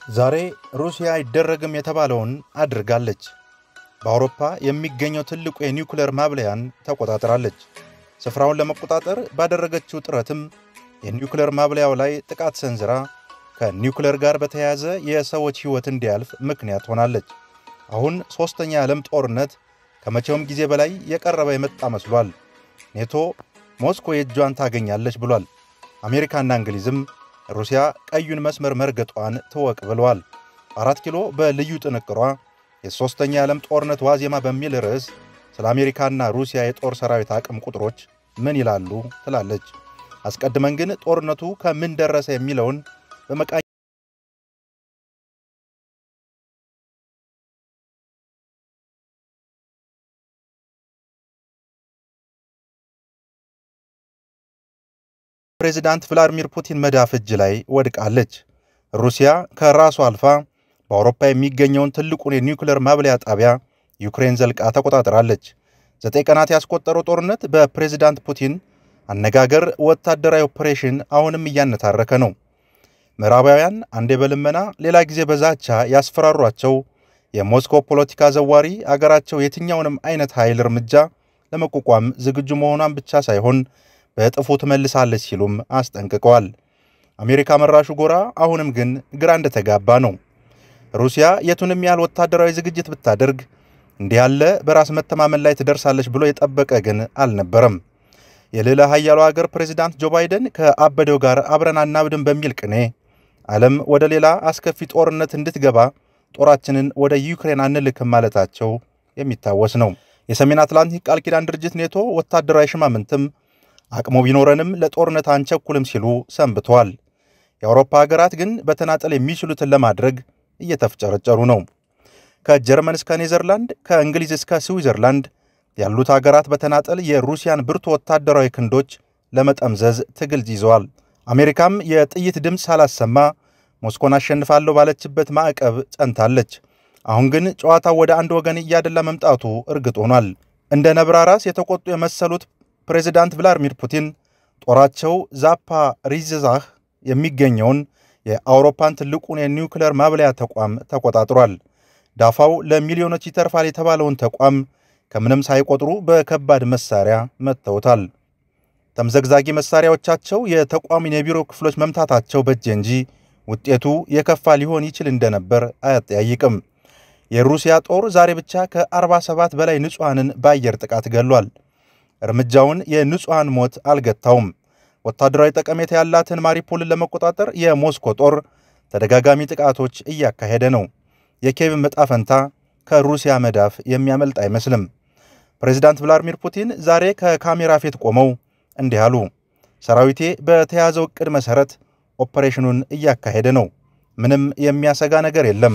ዛሬ ሩሲያ ይደረግም የተባለውን አድርጋለች። በአውሮፓ የሚገኘው ትልቁ የኒውክሌር ማብለያን ተቆጣጥራለች። ስፍራውን ለመቆጣጠር ባደረገችው ጥረትም የኒውክሌር ማብለያው ላይ ጥቃት ሰንዝራ ከኒውክሌር ጋር በተያያዘ የሰዎች ሕይወት እንዲያልፍ ምክንያት ሆናለች። አሁን ሶስተኛ የዓለም ጦርነት ከመቼውም ጊዜ በላይ የቀረበ የመጣ መስሏል። ኔቶ ሞስኮ የእጇን ታገኛለች ብሏል። አሜሪካና እንግሊዝም ሩሲያ ቀዩን መስመር መርገጧን ትወቅ ብለዋል። 4 ኪሎ በልዩ ጥንቅሯ የሶስተኛ የዓለም ጦርነት ዋዜማ በሚል ርዕስ ስለ አሜሪካና ሩሲያ የጦር ሰራዊት አቅም ቁጥሮች ምን ይላሉ ትላለች። አስቀድመን ግን ጦርነቱ ከምን ደረሰ የሚለውን በመቃኘት ፕሬዝዳንት ቭላድሚር ፑቲን መዳፍ እጅ ላይ ወድቃለች። ሩሲያ ከራሷ አልፋ በአውሮፓ የሚገኘውን ትልቁን የኒውክሌር ማብለያ ጣቢያ ዩክሬን ዘልቃ ተቆጣጥራለች። 9 ቀናት ያስቆጠረው ጦርነት በፕሬዝዳንት ፑቲን አነጋገር ወታደራዊ ኦፕሬሽን አሁንም እያነታረከ ነው። ምዕራባውያን አንዴ በልመና ሌላ ጊዜ በዛቻ ያስፈራሯቸው የሞስኮ ፖለቲካ ዘዋሪ አገራቸው የትኛውንም አይነት ኃይል እርምጃ ለመቋቋም ዝግጁ መሆኗን ብቻ ሳይሆን በጥፉ ትመልሳለች ሲሉም አስጠንቅቀዋል። አሜሪካ መራሹ ጎራ አሁንም ግን ግራ እንደተጋባ ነው። ሩሲያ የቱንም ያህል ወታደራዊ ዝግጅት ብታደርግ እንዲህ ያለ በራስ መተማመን ላይ ትደርሳለች ብሎ የጠበቀ ግን አልነበረም። የሌላ ኃያሉ ሀገር ፕሬዝዳንት ጆ ባይደን ከአበደው ጋር አብረን አናብድም በሚል ቅኔ ዓለም ወደ ሌላ አስከፊ ጦርነት እንድትገባ ጦራችንን ወደ ዩክሬን አንልክም ማለታቸው የሚታወስ ነው። የሰሜን አትላንቲክ ቃል ኪዳን ድርጅት ኔቶ ወታደራዊ ሽማምንትም አቅሙ ቢኖረንም ለጦርነት አንቸኩልም ሲሉ ሰንብተዋል። የአውሮፓ ሀገራት ግን በተናጠል የሚችሉትን ለማድረግ እየተፍጨረጨሩ ነው። ከጀርመን እስከ ኔዘርላንድ፣ ከእንግሊዝ እስከ ስዊዘርላንድ ያሉት ሀገራት በተናጠል የሩሲያን ብርቱ ወታደራዊ ክንዶች ለመጠምዘዝ ትግል ይዘዋል። አሜሪካም የጥይት ድምፅ ሳላሰማ ሞስኮን አሸንፋለሁ ባለችበት ማዕቀብ ጸንታለች። አሁን ግን ጨዋታው ወደ አንድ ወገን እያደላ መምጣቱ እርግጥ ሆኗል። እንደ ነብራራስ የተቆጡ የመሰሉት ፕሬዝዳንት ቭላድሚር ፑቲን ጦራቸው ዛፓሪዥዛህ የሚገኘውን የአውሮፓን ትልቁን የኒውክሌር ማብለያ ተቋም ተቆጣጥሯል። ዳፋው ለሚሊዮኖች ይተርፋል የተባለውን ተቋም ከምንም ሳይቆጥሩ በከባድ መሳሪያ መተውታል። ተምዘግዛጊ መሳሪያዎቻቸው የተቋሙን የቢሮ ክፍሎች መምታታቸው በጀ እንጂ ውጤቱ የከፋ ሊሆን ይችል እንደነበር አያጠያይቅም። የሩሲያ ጦር ዛሬ ብቻ ከ47 በላይ ንጹሃንን በአየር ጥቃት ገሏል። እርምጃውን የንጹሃን ሞት አልገታውም። ወታደራዊ ጠቀሜታ ያላትን ማሪፖልን ለመቆጣጠር የሞስኮ ጦር ተደጋጋሚ ጥቃቶች እያካሄደ ነው። የኬቭ መጣፈንታ ከሩሲያ መዳፍ የሚያመልጥ አይመስልም። ፕሬዝዳንት ቭላድሚር ፑቲን ዛሬ ከካሜራ ፊት ቆመው እንዲህ አሉ። ሰራዊቴ በተያዘው ዕቅድ መሰረት ኦፕሬሽኑን እያካሄደ ነው። ምንም የሚያሰጋ ነገር የለም።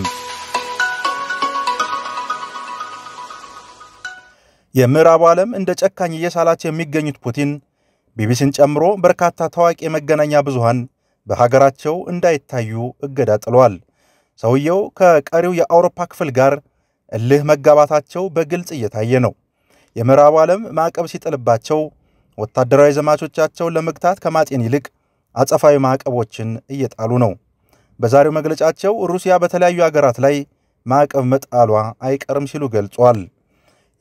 የምዕራቡ ዓለም እንደ ጨካኝ እየሳላቸው የሚገኙት ፑቲን ቢቢሲን ጨምሮ በርካታ ታዋቂ የመገናኛ ብዙሃን በሀገራቸው እንዳይታዩ እገዳ ጥለዋል። ሰውየው ከቀሪው የአውሮፓ ክፍል ጋር እልህ መጋባታቸው በግልጽ እየታየ ነው። የምዕራቡ ዓለም ማዕቀብ ሲጥልባቸው ወታደራዊ ዘማቾቻቸውን ለመግታት ከማጤን ይልቅ አጸፋዊ ማዕቀቦችን እየጣሉ ነው። በዛሬው መግለጫቸው ሩሲያ በተለያዩ ሀገራት ላይ ማዕቀብ መጣሏ አይቀርም ሲሉ ገልጸዋል።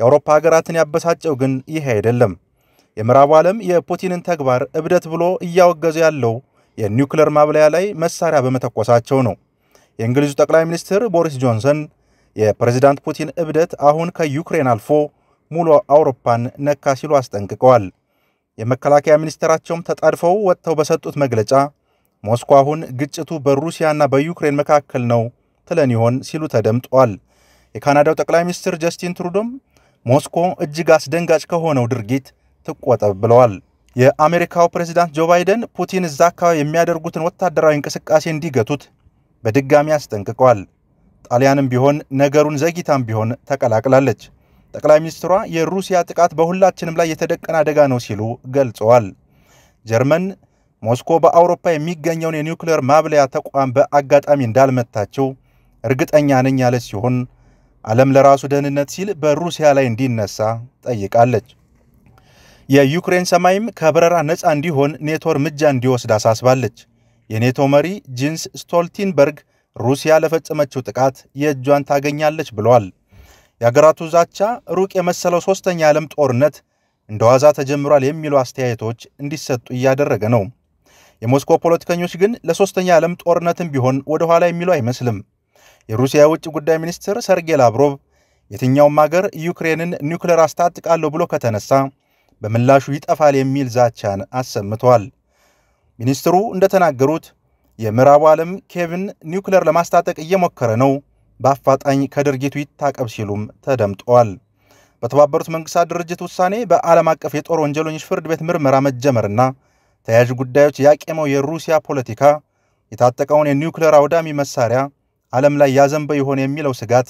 የአውሮፓ ሀገራትን ያበሳጨው ግን ይህ አይደለም። የምዕራቡ ዓለም የፑቲንን ተግባር እብደት ብሎ እያወገዘ ያለው የኒውክሌር ማብለያ ላይ መሳሪያ በመተኮሳቸው ነው። የእንግሊዙ ጠቅላይ ሚኒስትር ቦሪስ ጆንሰን የፕሬዝዳንት ፑቲን እብደት አሁን ከዩክሬን አልፎ ሙሉ አውሮፓን ነካ ሲሉ አስጠንቅቀዋል። የመከላከያ ሚኒስትራቸውም ተጣድፈው ወጥተው በሰጡት መግለጫ ሞስኮ አሁን ግጭቱ በሩሲያና በዩክሬን መካከል ነው ትለን ይሆን ሲሉ ተደምጠዋል። የካናዳው ጠቅላይ ሚኒስትር ጀስቲን ትሩዶም ሞስኮ እጅግ አስደንጋጭ ከሆነው ድርጊት ትቆጠብ ብለዋል። የአሜሪካው ፕሬዝዳንት ጆ ባይደን ፑቲን እዛ አካባቢ የሚያደርጉትን ወታደራዊ እንቅስቃሴ እንዲገቱት በድጋሚ አስጠንቅቀዋል። ጣሊያንም ቢሆን ነገሩን ዘግይታም ቢሆን ተቀላቅላለች። ጠቅላይ ሚኒስትሯ የሩሲያ ጥቃት በሁላችንም ላይ የተደቀነ አደጋ ነው ሲሉ ገልጸዋል። ጀርመን ሞስኮ በአውሮፓ የሚገኘውን የኒውክሌር ማብለያ ተቋም በአጋጣሚ እንዳልመታቸው እርግጠኛ ነኝ ያለች ሲሆን ዓለም ለራሱ ደህንነት ሲል በሩሲያ ላይ እንዲነሳ ጠይቃለች። የዩክሬን ሰማይም ከበረራ ነፃ እንዲሆን ኔቶ እርምጃ እንዲወስድ አሳስባለች። የኔቶ መሪ ጂንስ ስቶልተንበርግ ሩሲያ ለፈጸመችው ጥቃት የእጇን ታገኛለች ብለዋል። የሀገራቱ ዛቻ ሩቅ የመሰለው ሶስተኛ የዓለም ጦርነት እንደዋዛ ተጀምሯል የሚሉ አስተያየቶች እንዲሰጡ እያደረገ ነው። የሞስኮ ፖለቲከኞች ግን ለሶስተኛ የዓለም ጦርነትም ቢሆን ወደ ኋላ የሚሉ አይመስልም። የሩሲያ የውጭ ጉዳይ ሚኒስትር ሰርጌይ ላቭሮቭ የትኛውም ሀገር ዩክሬንን ኒውክሌር አስታጥቃለሁ ብሎ ከተነሳ በምላሹ ይጠፋል የሚል ዛቻን አሰምተዋል። ሚኒስትሩ እንደተናገሩት የምዕራቡ ዓለም ኬቭን ኒውክሌር ለማስታጠቅ እየሞከረ ነው፣ በአፋጣኝ ከድርጊቱ ይታቀብ ሲሉም ተደምጠዋል። በተባበሩት መንግስታት ድርጅት ውሳኔ በዓለም አቀፍ የጦር ወንጀለኞች ፍርድ ቤት ምርመራ መጀመርና ተያያዥ ጉዳዮች ያቄመው የሩሲያ ፖለቲካ የታጠቀውን የኒውክሌር አውዳሚ መሳሪያ ዓለም ላይ ያዘንበ ይሆን የሚለው ስጋት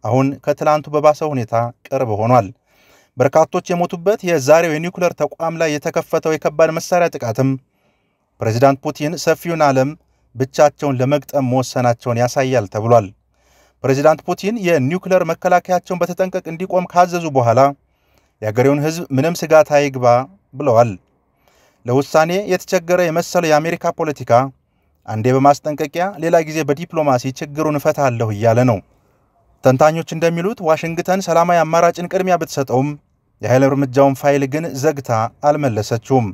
አሁን ከትላንቱ በባሰ ሁኔታ ቅርብ ሆኗል። በርካቶች የሞቱበት የዛሬው የኒውክሌር ተቋም ላይ የተከፈተው የከባድ መሳሪያ ጥቃትም ፕሬዚዳንት ፑቲን ሰፊውን ዓለም ብቻቸውን ለመግጠም መወሰናቸውን ያሳያል ተብሏል። ፕሬዚዳንት ፑቲን የኒውክሌር መከላከያቸውን በተጠንቀቅ እንዲቆም ካዘዙ በኋላ የአገሬውን ሕዝብ ምንም ስጋት አይግባ ብለዋል። ለውሳኔ የተቸገረ የመሰለው የአሜሪካ ፖለቲካ አንዴ በማስጠንቀቂያ ሌላ ጊዜ በዲፕሎማሲ ችግሩን እፈታለሁ እያለ ነው። ተንታኞች እንደሚሉት ዋሽንግተን ሰላማዊ አማራጭን ቅድሚያ ብትሰጠውም የኃይል እርምጃውን ፋይል ግን ዘግታ አልመለሰችውም።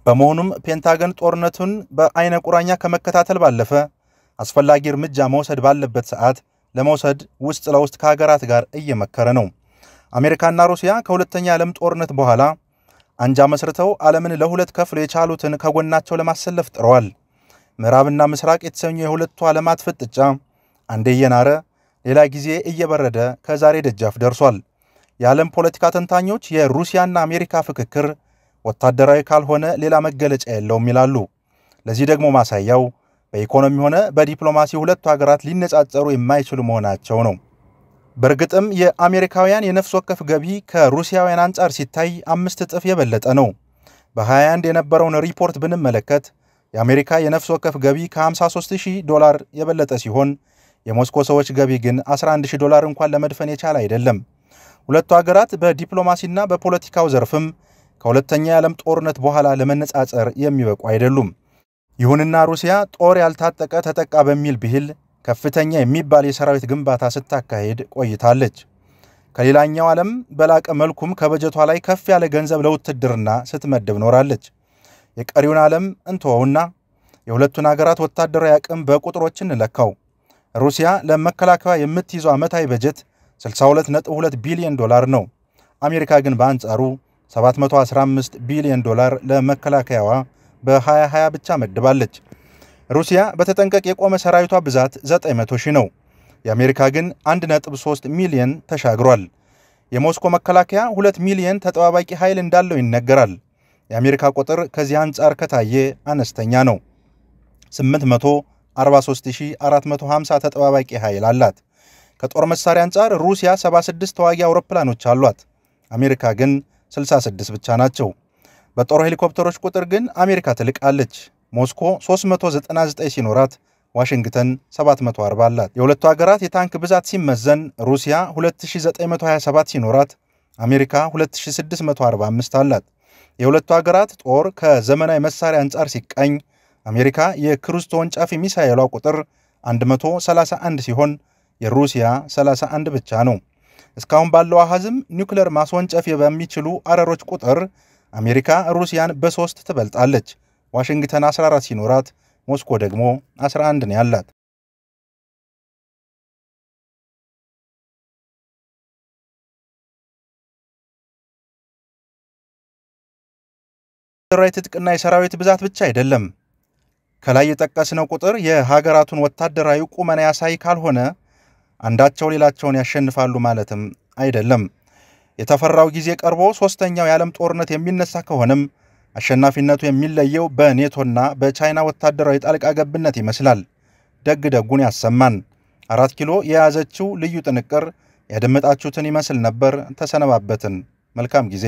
በመሆኑም ፔንታገን ጦርነቱን በአይነ ቁራኛ ከመከታተል ባለፈ አስፈላጊ እርምጃ መውሰድ ባለበት ሰዓት ለመውሰድ ውስጥ ለውስጥ ከሀገራት ጋር እየመከረ ነው። አሜሪካና ሩሲያ ከሁለተኛ ዓለም ጦርነት በኋላ አንጃ መስርተው ዓለምን ለሁለት ከፍለው የቻሉትን ከጎናቸው ለማሰለፍ ጥረዋል። ምዕራብና ምስራቅ የተሰኙ የሁለቱ ዓለማት ፍጥጫ አንዴ እየናረ ሌላ ጊዜ እየበረደ ከዛሬ ደጃፍ ደርሷል። የዓለም ፖለቲካ ተንታኞች የሩሲያና አሜሪካ ፍክክር ወታደራዊ ካልሆነ ሌላ መገለጫ የለውም ይላሉ። ለዚህ ደግሞ ማሳያው በኢኮኖሚ ሆነ በዲፕሎማሲ ሁለቱ ሀገራት ሊነጻጸሩ የማይችሉ መሆናቸው ነው። በእርግጥም የአሜሪካውያን የነፍስ ወከፍ ገቢ ከሩሲያውያን አንጻር ሲታይ 5 እጥፍ የበለጠ ነው። በ21 የነበረውን ሪፖርት ብንመለከት የአሜሪካ የነፍስ ወከፍ ገቢ ከ53000 $ የበለጠ ሲሆን የሞስኮ ሰዎች ገቢ ግን $11000 እንኳን ለመድፈን የቻለ አይደለም። ሁለቱ ሀገራት በዲፕሎማሲና በፖለቲካው ዘርፍም ከሁለተኛ የዓለም ጦርነት በኋላ ለመነጻጸር የሚበቁ አይደሉም። ይሁንና ሩሲያ ጦር ያልታጠቀ ተጠቃ በሚል ብሂል ከፍተኛ የሚባል የሰራዊት ግንባታ ስታካሄድ ቆይታለች። ከሌላኛው ዓለም በላቀ መልኩም ከበጀቷ ላይ ከፍ ያለ ገንዘብ ለውትድርና ስትመድብ ኖራለች። የቀሪውን ዓለም እንተወውና የሁለቱን ሀገራት ወታደራዊ አቅም በቁጥሮች እንለካው። ሩሲያ ለመከላከያ የምትይዘው ዓመታዊ በጀት $62.2 ቢሊዮን ነው። አሜሪካ ግን በአንጻሩ $715 ቢሊዮን ለመከላከያዋ በ2020 ብቻ መድባለች። ሩሲያ በተጠንቀቅ የቆመ ሰራዊቷ ብዛት 900,000 ነው። የአሜሪካ ግን 1.3 ሚሊዮን ተሻግሯል። የሞስኮ መከላከያ 2 ሚሊዮን ተጠባባቂ ኃይል እንዳለው ይነገራል። የአሜሪካ ቁጥር ከዚህ አንጻር ከታየ አነስተኛ ነው። 843450 ተጠባባቂ ኃይል አላት። ከጦር መሳሪያ አንጻር ሩሲያ 76 ተዋጊ አውሮፕላኖች አሏት። አሜሪካ ግን 66 ብቻ ናቸው። በጦር ሄሊኮፕተሮች ቁጥር ግን አሜሪካ ትልቃለች። ሞስኮ 399 ሲኖራት ዋሽንግተን 740 አላት። የሁለቱ ሀገራት የታንክ ብዛት ሲመዘን ሩሲያ 2927 ሲኖራት አሜሪካ 2645 አላት። የሁለቱ ሀገራት ጦር ከዘመናዊ መሳሪያ አንጻር ሲቃኝ አሜሪካ የክሩዝ ተወንጫፊ ሚሳኤሏ ቁጥር 131 ሲሆን የሩሲያ 31 ብቻ ነው። እስካሁን ባለው አሃዝም ኒውክሌር ማስወንጨፍ በሚችሉ አረሮች ቁጥር አሜሪካ ሩሲያን በ3 ትበልጣለች። ዋሽንግተን 14 ሲኖራት ሞስኮ ደግሞ 11 ነው ያላት። ትጥቅና የሰራዊት ብዛት ብቻ አይደለም። ከላይ የጠቀስነው ቁጥር የሀገራቱን ወታደራዊ ቁመና ያሳይ ካልሆነ አንዳቸው ሌላቸውን ያሸንፋሉ ማለትም አይደለም። የተፈራው ጊዜ ቀርቦ ሶስተኛው የዓለም ጦርነት የሚነሳ ከሆነም አሸናፊነቱ የሚለየው በኔቶና በቻይና ወታደራዊ ጣልቃ ገብነት ይመስላል። ደግ ደጉን ያሰማን። 4 ኪሎ የያዘችው ልዩ ጥንቅር ያደመጣችሁትን ይመስል ነበር። ተሰነባበትን። መልካም ጊዜ